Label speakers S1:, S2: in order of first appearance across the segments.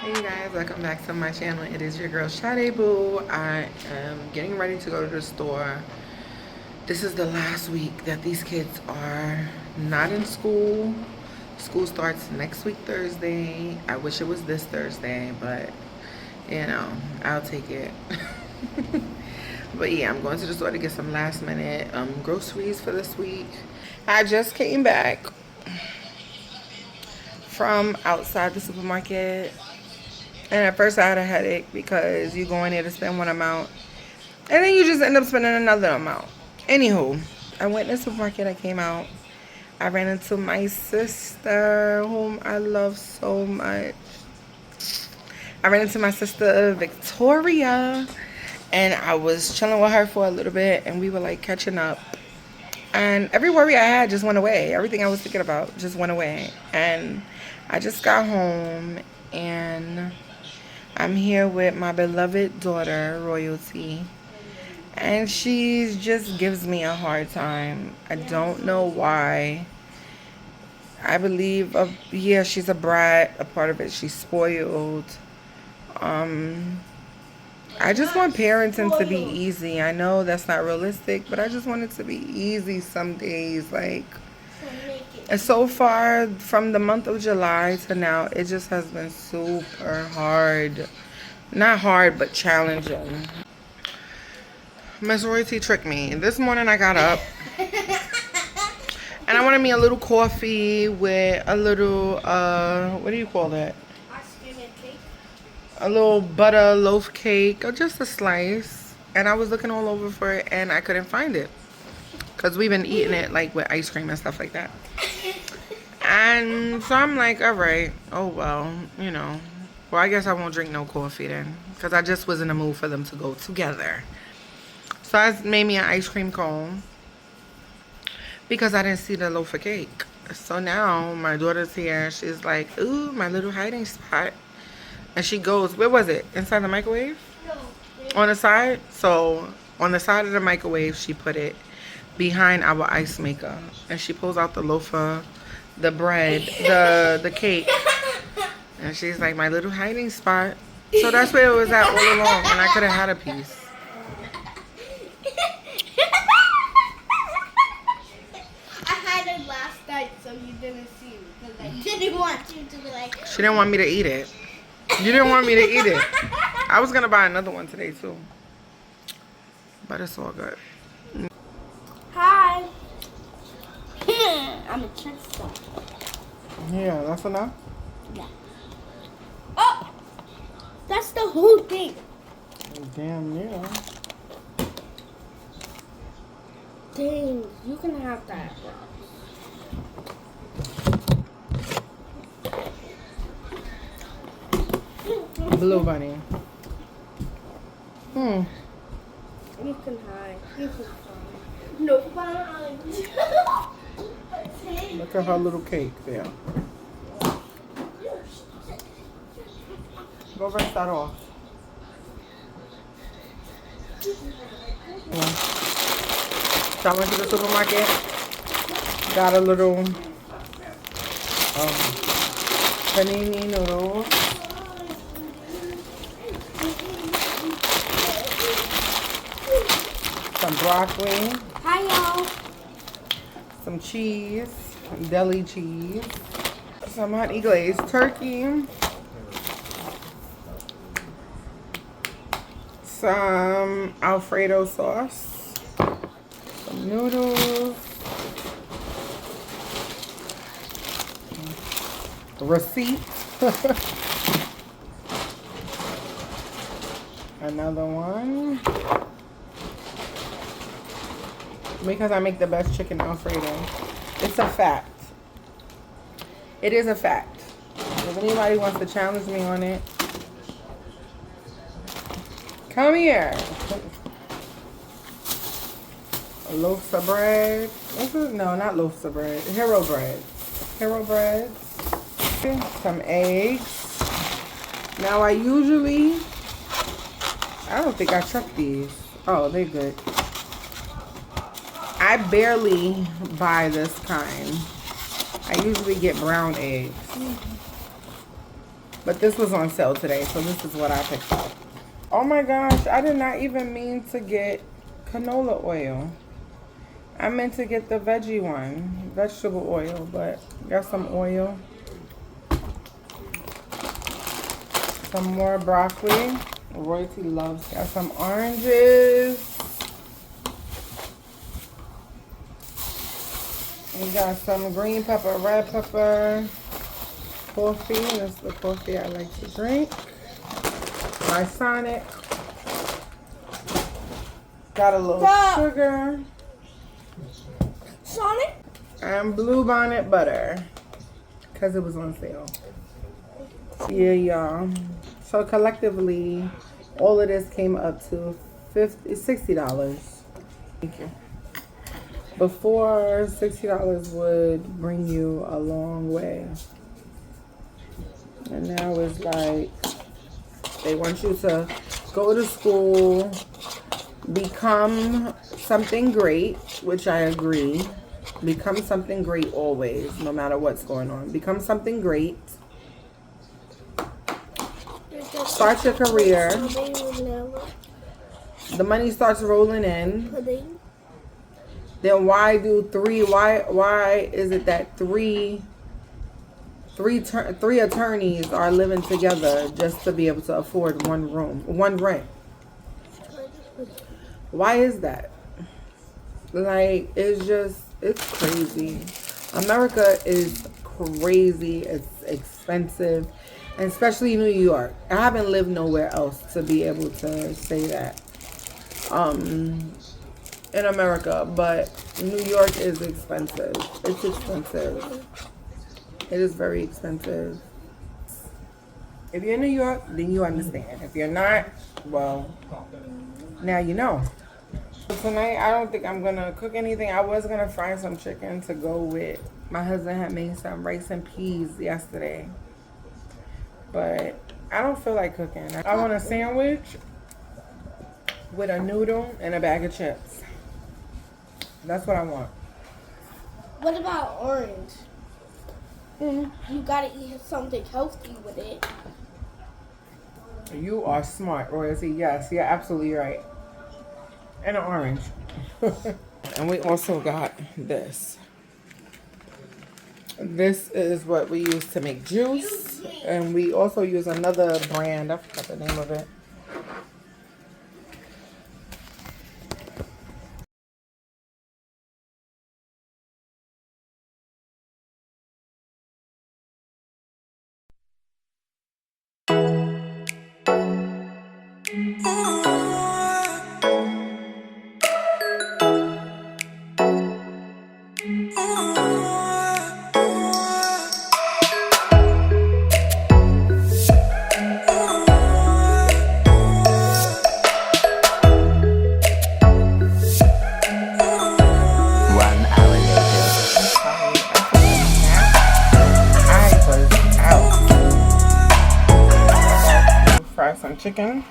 S1: Hey you guys, welcome back to my channel. It is your girl Shade Boo. I am getting ready to go to the store. This is the last week that these kids are not in school. School starts next week Thursday. I wish it was this Thursday, but you know, I'll take it. But yeah, I'm going to the store to get some last minute groceries for this week. I just came back from outside the supermarket. And at first I had a headache because you go in there to spend one amount and then you just end up spending another amount. Anywho, I went in the supermarket, I came out. I ran into my sister, whom I love so much. I ran into my sister, Victoria, and I was chilling with her for a little bit and we were like catching up. And every worry I had just went away. Everything I was thinking about just went away. And I just got home and I'm here with my beloved daughter, Royalty, and she just gives me a hard time. I don't know why. I believe, yeah, she's a brat. A part of it, she's spoiled. I just want parenting to be easy. I know that's not realistic, but I just want it to be easy some days. Like, and so far, from the month of July to now, it just has been super hard. Not hard, but challenging. Miss Royalty tricked me. This morning I got up and I wanted me a little coffee with a little, what do you call that?
S2: Ice cream and cake.
S1: A little butter loaf cake, or just a slice. And I was looking all over for it and I couldn't find it. Because we've been eating it like with ice cream and stuff like that. And so I'm like, all right, oh well, you know. Well, I guess I won't drink no coffee then. Because I just was in the mood for them to go together. So I made me an ice cream cone. Because I didn't see the loaf of cake. So now my daughter's here. She's like, ooh, my little hiding spot. And she goes, where was it? Inside the microwave?
S2: No.
S1: On the side? So on the side of the microwave, she put it behind our ice maker. And she pulls out the loaf of the bread, the cake. And she's like, my little hiding spot. So that's where it was at all along. And I could have had a piece.
S2: I had it last night, so you didn't see me because I didn't want you to be like.
S1: She didn't want me to eat it. You didn't want me to eat it. I was going to buy another one today, too. But it's all good.
S2: Hi. I'm a check stuff.
S1: Yeah, that's enough?
S2: Yeah. Oh! That's the whole thing.
S1: Damn, yeah.
S2: Dang, you can have that.
S1: Blue bunny.
S2: You can hide. You can hide. No fun.
S1: Look at her little cake there. Go rinse that off. Yeah. So I went to the supermarket. Got a little panini noodles. Some broccoli.
S2: Hi, y'all.
S1: Some cheese. Deli cheese. Some honey glazed turkey. Some Alfredo sauce. Some noodles. Receipt. Another one. Because I make the best chicken Alfredo. It's a fact. It is a fact. If anybody wants to challenge me on it, come here. Loaves of bread. No, not loaves of bread. Hero bread. Hero bread. Some eggs. Now I don't think I checked these. Oh, they're good. I barely buy this kind. I usually get brown eggs. But this was on sale today, so this is what I picked up. Oh my gosh, I did not even mean to get canola oil. I meant to get the veggie one, vegetable oil, but got some oil. Some more broccoli. Royalty loves. Got some oranges. We got some green pepper, red pepper, coffee. That's the coffee I like to drink. My Sonic. Got a little sugar.
S2: Sonic?
S1: And Blue Bonnet butter. Because it was on sale. Yeah, y'all. So collectively, all of this came up to $60. Thank you. Before, $60 would bring you a long way. And now it's like they want you to go to school, become something great, which I agree. Become something great always, no matter what's going on. Become something great. Start your career. The money starts rolling in. Then why do why is it that three attorneys are living together just to be able to afford one rent? Why is that? Like, it's crazy. America is crazy. It's expensive, and especially New York. I haven't lived nowhere else to be able to say that. In America, but New York is expensive. It's expensive. It is very expensive. If you're in New York, then you understand. If you're not, well, now you know. Tonight, I don't think I'm gonna cook anything. I was gonna fry some chicken to go with. My husband had made some rice and peas yesterday, but I don't feel like cooking. I want a sandwich with a noodle and a bag of chips. That's what I want.
S2: What about orange? You gotta eat something healthy with it.
S1: You are smart, Royalty. Yes, you're absolutely right. And an orange. And we also got this. This is what we use to make juice. And we also use another brand. I forgot the name of it. Chicken.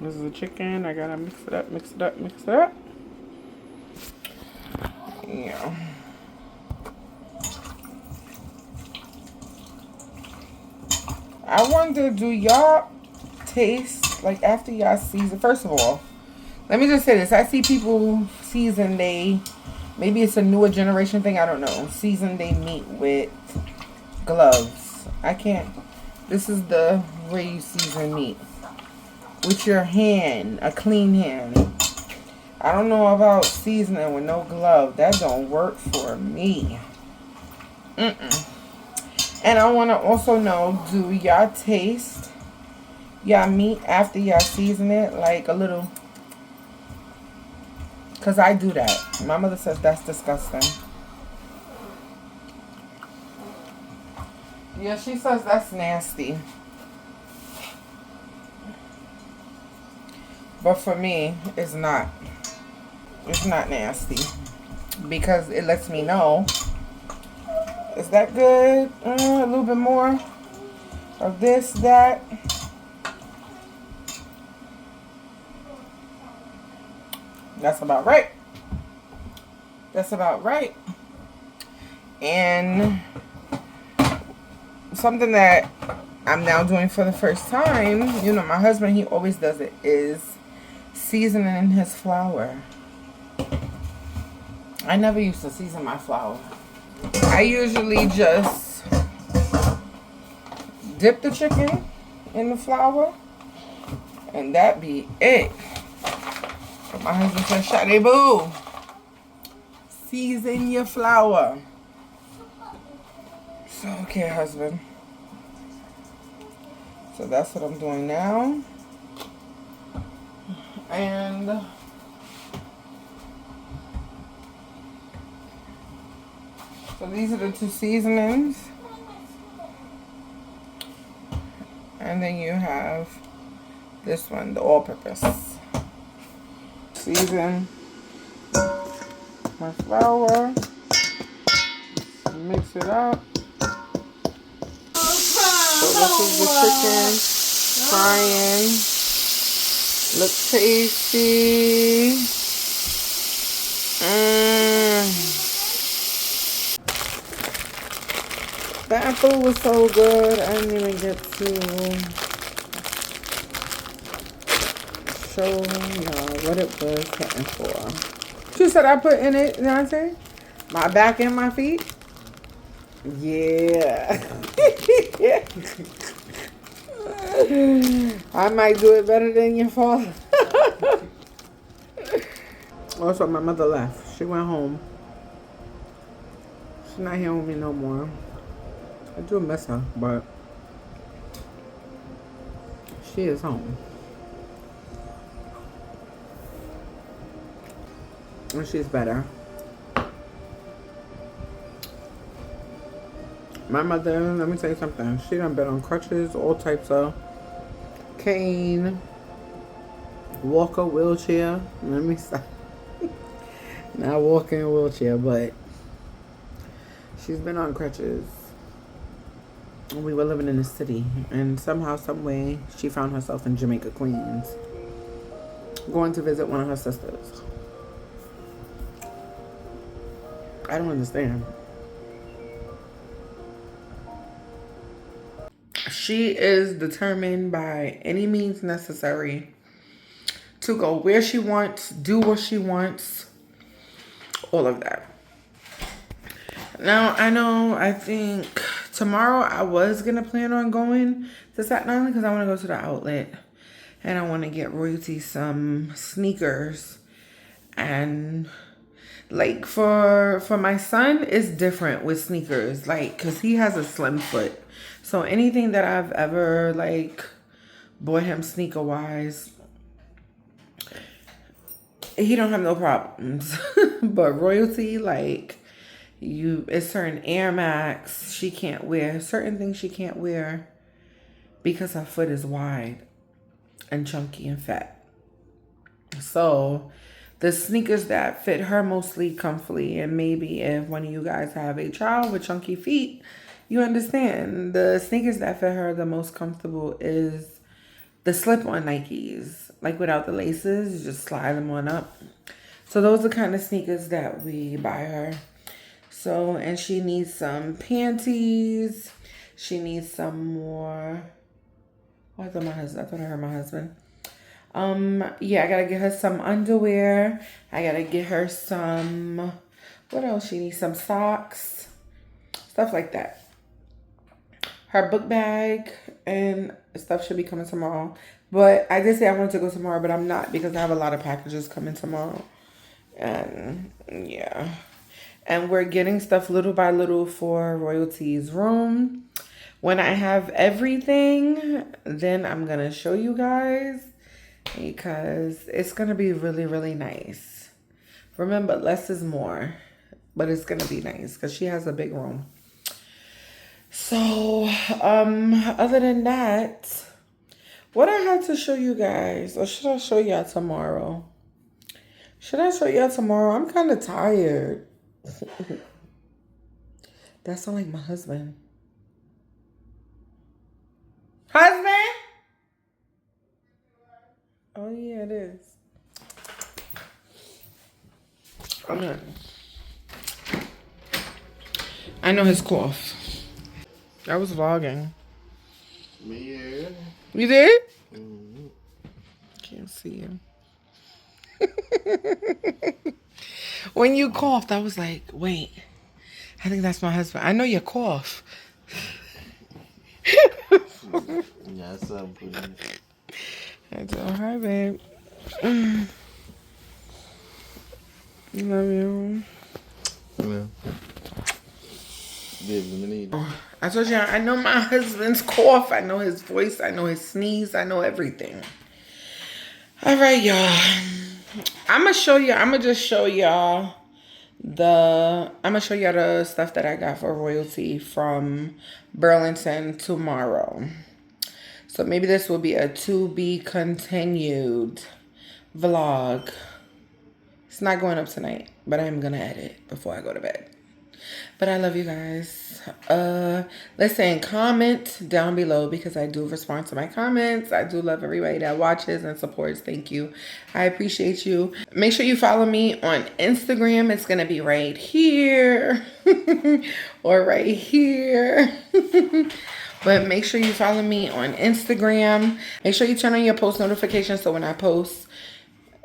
S1: This is the chicken. I gotta mix it up, mix it up, mix it up. Yeah. I wonder, do y'all taste, like, after y'all season? First of all, let me just say this. I see people season maybe it's a newer generation thing, I don't know. Season they meat with gloves. I can't. This is the way you season meat. With your hand, a clean hand. I don't know about seasoning with no glove. That don't work for me. And I want to also know, do y'all taste y'all meat after y'all season it? Like a little. Because I do that. My mother says that's disgusting. Yeah, she says that's nasty. But for me, it's not. It's not nasty. Because it lets me know. Is that good? A little bit more of this, that. That's about right. That's about right. And something that I'm now doing for the first time, you know, my husband, he always does it, is seasoning his flour. I never used to season my flour. I usually just dip the chicken in the flour, and that be it. But my husband said, Shadi boo, season your flour. So, okay, husband. So that's what I'm doing now. And so these are the two seasonings. And then you have this one, the all-purpose. Season my flour. Mix it up. So this is the chicken frying. Look tasty. That food was so good. I didn't even get to show y'all what it was hitting for. You said I put in it, Nante? My back and my feet? Yeah. I might do it better than your father. Also, my mother left. She went home. She's not here with me no more. I do miss her, but she is home. And she's better. My mother, let me tell you something. She done been on crutches, all types of cane, walker, wheelchair. Let me stop. Not walking in a wheelchair, but she's been on crutches. We were living in the city, and somehow, some way, she found herself in Jamaica, Queens, going to visit one of her sisters. I don't understand. She is determined by any means necessary to go where she wants, do what she wants, all of that. Now, I think tomorrow I was going to plan on going to Staten Island because I want to go to the outlet and I want to get Royalty some sneakers. And like for my son, it's different with sneakers, like, because he has a slim foot. So anything that I've ever like bought him sneaker wise, he don't have no problems. But Royalty, like, it's certain Air Max she can't wear, certain things she can't wear because her foot is wide and chunky and fat. So the sneakers that fit her mostly comfily, and maybe if one of you guys have a child with chunky feet, you understand, the sneakers that fit her the most comfortable is the slip-on Nikes, like without the laces, you just slide them on up. So those are the kind of sneakers that we buy her. So, and she needs some panties. She needs some more. Oh, I thought I heard my husband. Yeah, I gotta get her some underwear. I gotta get her some, what else? She needs some socks, stuff like that. Her book bag and stuff should be coming tomorrow. But I did say I wanted to go tomorrow, but I'm not because I have a lot of packages coming tomorrow. And yeah. And we're getting stuff little by little for Royalty's room. When I have everything, then I'm going to show you guys because it's going to be really, really nice. Remember, less is more, but it's going to be nice because she has a big room. So, other than that, what I had to show you guys, or should I show y'all tomorrow? Should I show y'all tomorrow? I'm kind of tired. That sounds like my husband. Husband? Oh, yeah, it is. Okay. I know his cough. I was vlogging.
S3: Yeah.
S1: You did?
S3: Mm-hmm.
S1: Can't see you. When you coughed, I was like, wait, I think that's my husband. I know you cough.
S3: Yeah, that's something pretty.
S1: I told her, babe. Love you.
S3: Yeah. Lemonade.
S1: I told you, I know my husband's cough. I know his voice. I know his sneeze. I know everything. All right, y'all. I'm gonna show you. I'm gonna just show y'all the stuff that I got for royalty from Burlington tomorrow. So maybe this will be a to be continued vlog. It's not going up tonight, but I'm gonna edit before I go to bed. But I love you guys. Listen, comment down below because I do respond to my comments. I do love everybody that watches and supports. Thank you. I appreciate you. Make sure you follow me on Instagram. It's going to be right here or right here. But make sure you follow me on Instagram. Make sure you turn on your post notifications so when I post,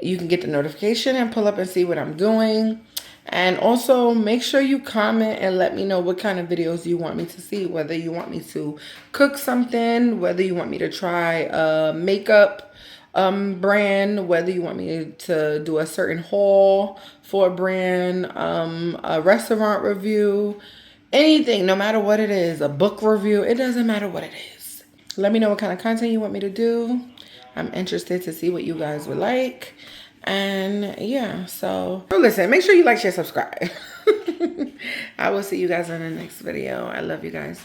S1: you can get the notification and pull up and see what I'm doing. And also make sure you comment and let me know what kind of videos you want me to see. Whether you want me to cook something, whether you want me to try a makeup brand, whether you want me to do a certain haul for a brand, a restaurant review, anything, no matter what it is, a book review, it doesn't matter what it is. Let me know what kind of content you want me to do. I'm interested to see what you guys would like. And yeah, so listen, make sure you like, share, subscribe. I will see you guys in the next video. I love you guys.